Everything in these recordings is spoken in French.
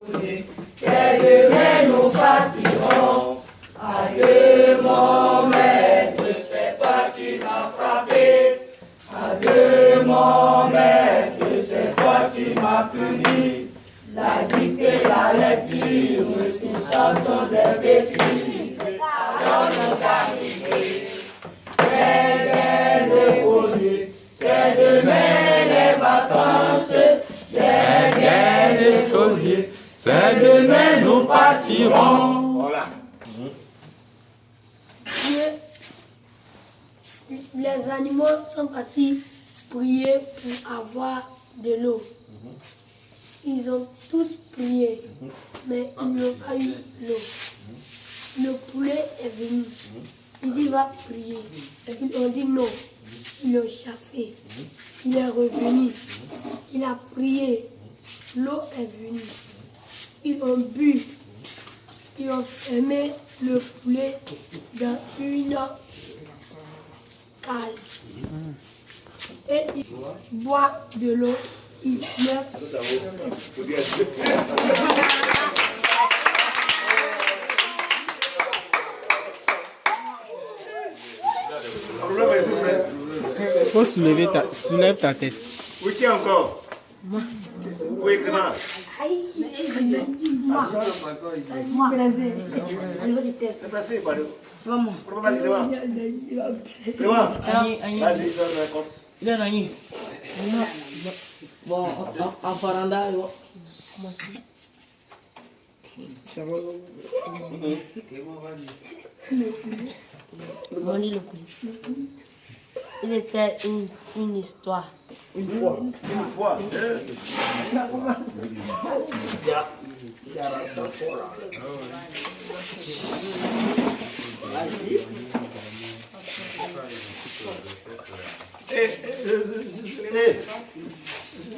C'est demain nous partirons. Adieu mon maître, c'est toi qui m'as frappé. Adieu mon maître, c'est toi qui m'as puni. La dictée, la lecture, une chanson de bêtises. Dans nos amitiés, des écoliers. C'est demain les vacances des écoliers. C'est demain nous partirons. Voilà. Les animaux sont partis prier pour avoir de l'eau. Ils ont tous prié, mais ils n'ont pas eu l'eau. Le poulet est venu. Il dit va prier. Ils ont dit non. Ils l'ont chassé. Il est revenu. Il a prié. L'eau est venue. Ils ont bu. Ils ont fermé le poulet dans une cage. Et ils boivent de l'eau. Ils meurent. Faut soulève ta tête. Oui, qui encore? Oui, Clément. C'est passé, pas de. C'est pas moi. Clément. Clément. Vas-y, donne la course. Il est nani. Bon, en faranda, il était une histoire. Une fois.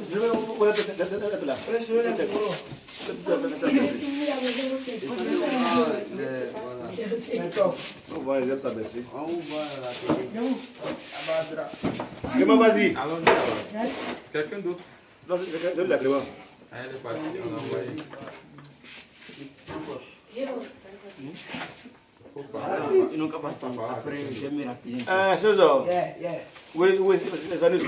Je vais vous là. On va aller s'abaisser. Clément, vas-y. Quelqu'un d'autre? Non, je l'ai, Clément. Elle est partie, on l'a envoyé. Ils n'ont qu'à passer. Après, j'aime rapide. C'est ça. Oui, les années sont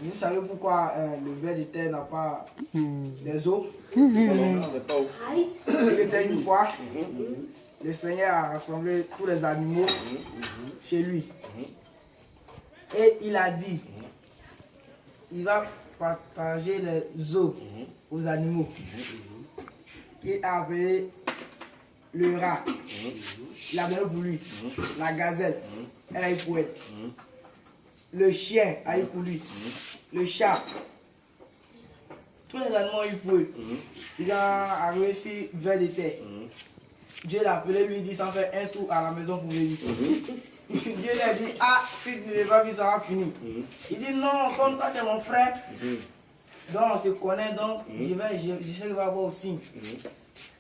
Vous savez pourquoi le ver de terre n'a pas des os? Il était une fois, le Seigneur a rassemblé tous les animaux chez lui. Et il a dit, il va partager les os aux animaux. Il a appelé le rat, il a donné pour lui, la gazelle, elle a eu pour elle. Le chien a eu pour lui, le chat, tous les animaux ont eu pour eux. Il a arrivé sur vers de terre. Dieu l'a appelé, lui dit sans faire un tour à la maison pour venir. Dieu lui a dit, ah, si tu ne veux pas vivre, ça va finir. Il dit, non, comme toi tu es mon frère, donc on se connaît, donc je sais qu'il va avoir aussi.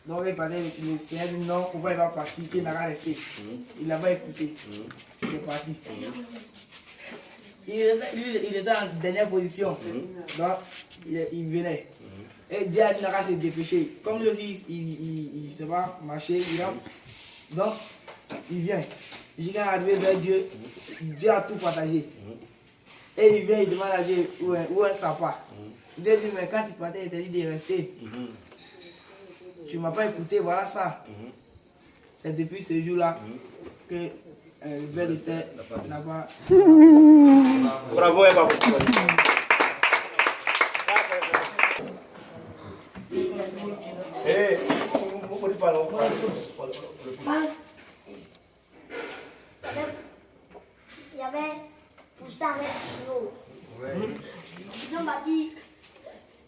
Donc il parlait avec le Seigneur, dit non, pourquoi il va partir, qu'il n'a qu'à rester. Il n'a pas écouté, il est parti. Il était en dernière position, donc il venait. Et Dieu a dit n'a qu'à se dépêcher. Comme lui aussi, il se va marcher, il rentre. Donc, il vient. Quand il est arrivé vers Dieu, Dieu a tout partagé. Et il vient, il demande à Dieu où est sa part. Dieu dit, mais quand tu partais, il t'a dit de rester. Tu ne m'as pas écouté, voilà ça. C'est depuis ce jour-là que le ver de terre n'a pas... Bravo, Eva. Eh, on dit pas non. Il y avait pour ça avec l'eau. Ils ont bâti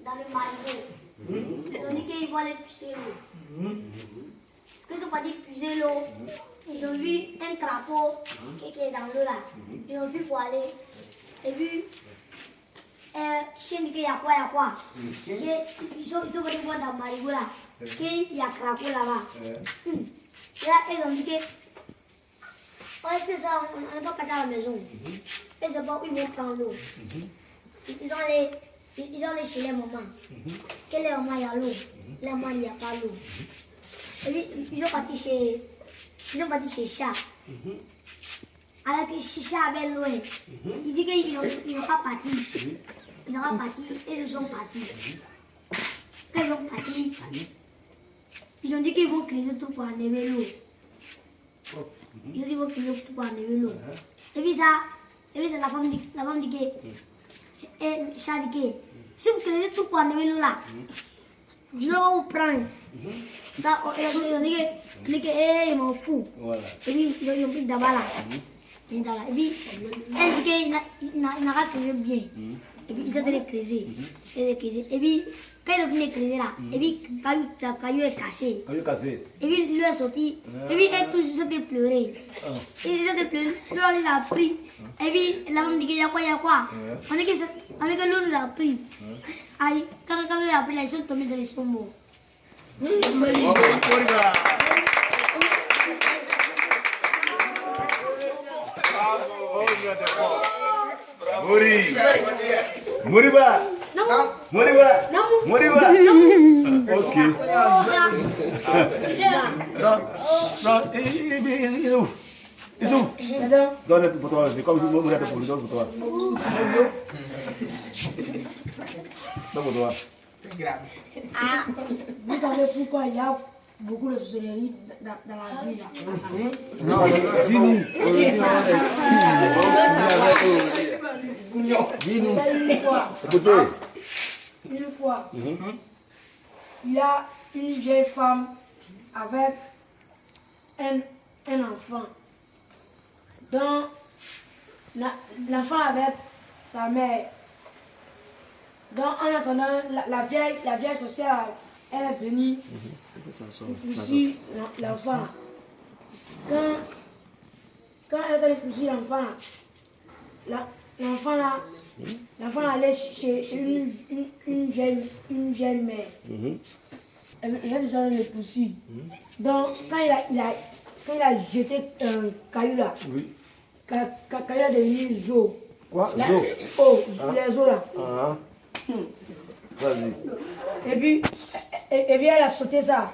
dans le marigot. Ils ont dit qu'ils vont aller puiser l'eau. Quand ils ont parti puiser l'eau, ils ont vu un crapaud qui est dans l'eau là. Ils ont vu pour aller. Et puis, chien dit qu'il y a quoi. Ils sont venus voir dans le marigot là. Qu'il y a un crapaud là-bas. Et là, ils ont dit que ouais, c'est ça, on doit pas à la maison. Et c'est bon, ils vont prendre l'eau. ils ont allé chez les mamans. Quelle est maman, il y a l'eau. La maman, il n'y a pas l'eau. Et puis, ils sont partis chez Chat. Alors que Chat avait loin. Il dit qu'ils n'ont pas parti. Ils n'ont pas parti et ils sont partis. Quand ils sont partis, ils ont dit qu'ils vont creuser tout pour enlever l'eau. Ils ont dit qu'ils vont creuser tout pour enlever l'eau. Et puis ça, la femme dit que, Chat dit que, si vous creusez tout pour enlever l'eau là, je vais vous prendre. Ça, ils ont dit que, m'en fous. Et puis ils ont pris d'abord là. Et puis, elle dit qu'il n'a pas creusé bien. Et puis, ils ont allé creuser. Et puis, quand ils ont fini de creuser là, et puis, Caillou est cassé. Et puis, lui est sorti. Et puis, elle tous ils ont pleuré. Et ils ont pleuré. L'eau, il a pris. Et puis, la femme dit qu'il y a quoi. On dit que l'eau nous a pris. Aïe, quand l'eau a pris, là, ils sont tombés dans les sommeaux. Moriba. Ok. Non, donne pour toi, c'est comme si vous voulez pour toi. Non, pour toi. Ah, vous savez pourquoi il y a beaucoup de sorcellerie dans la vie là? Non, dis-nous. Une fois, il y a une vieille femme avec un enfant. Donc, l'enfant avec sa mère. Donc, en attendant, la vieille sorcière, elle est venue pousser l'enfant. Quand elle a poussé l'enfant allait chez une vieille mère. Elle a le pousser. Donc, quand il a jeté Caillou là, Caillou a devenu Zo. Quoi? Zo? Oh, les os là. Vas-y. Et puis, elle a sauté ça.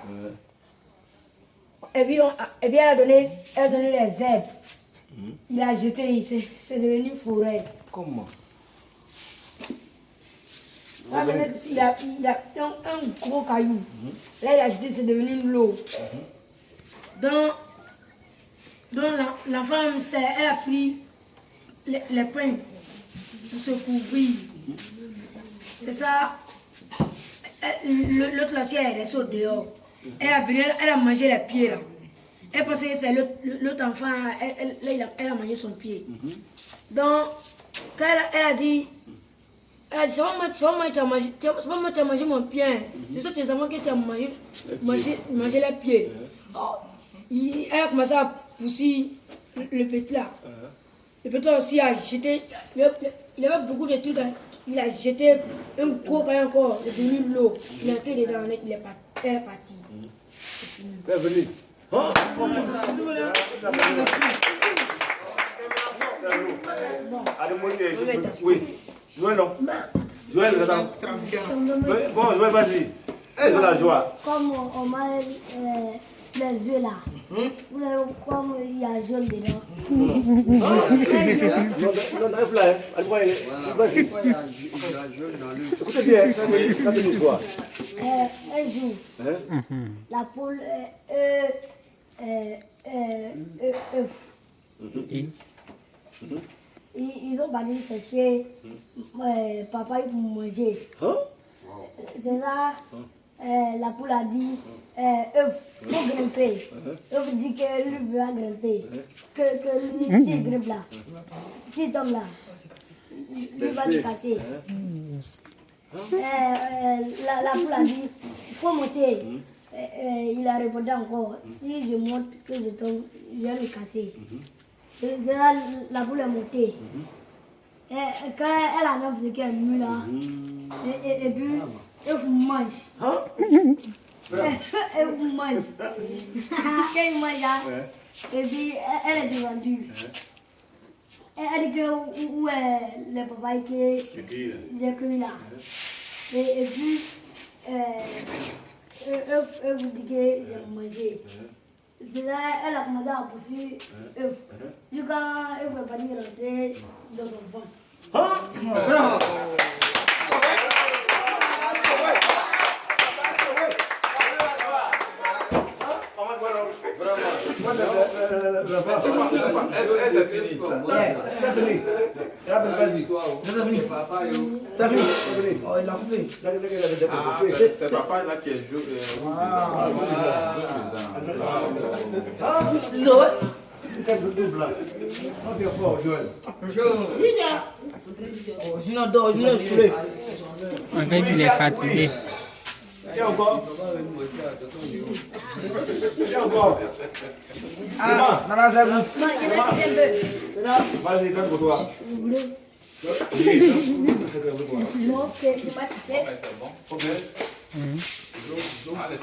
Et puis, elle a donné les herbes. Il a jeté, c'est devenu forêt. Comment? Là, il a un gros caillou. Là, il a jeté, c'est devenu l'eau. Donc l'enfant, elle a pris les pains pour se couvrir. C'est ça. L'autre là, elle est sortie dehors. Elle a mangé les pieds là. Elle pensait que c'est l'autre enfant, elle a mangé son pied. Donc, quand elle a dit, c'est pas moi qui as mangé mon pied, c'est ça que tu as mangé les pieds. Elle a commencé à pousser le petit là. Le petit là aussi a jeté, il avait beaucoup de trucs, il a jeté un gros caillou encore, il est venu de l'eau, il a été dedans, elle est partie. Elle est venue. Oui. Joël, non. Joël, bon, Joël, vas-y. Elle de la joie. Comme on m'a les yeux là. Vous avez comme il y a jaune dedans. Écoutez bien, ça c'est l'histoire. Un jour, la poule ils ont parti chercher papa pour manger. C'est là, la poule a dit, il faut grimper. Il dit que lui veut grimper. Que lui, s'il grimpe là, s'il tombe là, lui va se casser. La poule a dit, il faut monter. Il a répondu encore, si je monte, que je tombe, je vais me casser. C'est là, la poule est montée. Quand elle annonce qu'elle est nue là, et puis elle vous mange. Elle vous mange. Quand elle mange là, et puis elle est descendue. Elle dit que où est le papa qui est cueilli là. Et puis, eux vous dites que j'ai mangé. Déjà, elle a commandé à poursuivre eux. Du coup, eux ne peuvent pas dire rentrer dans son ventre. C'est papa là qui est jaune. En fait, il est fatigué. Tiens encore. Tiens encore. Ah, non, c'est bon. Vas-y, donne pour toi. Non, c'est pas C'est bon. Ok.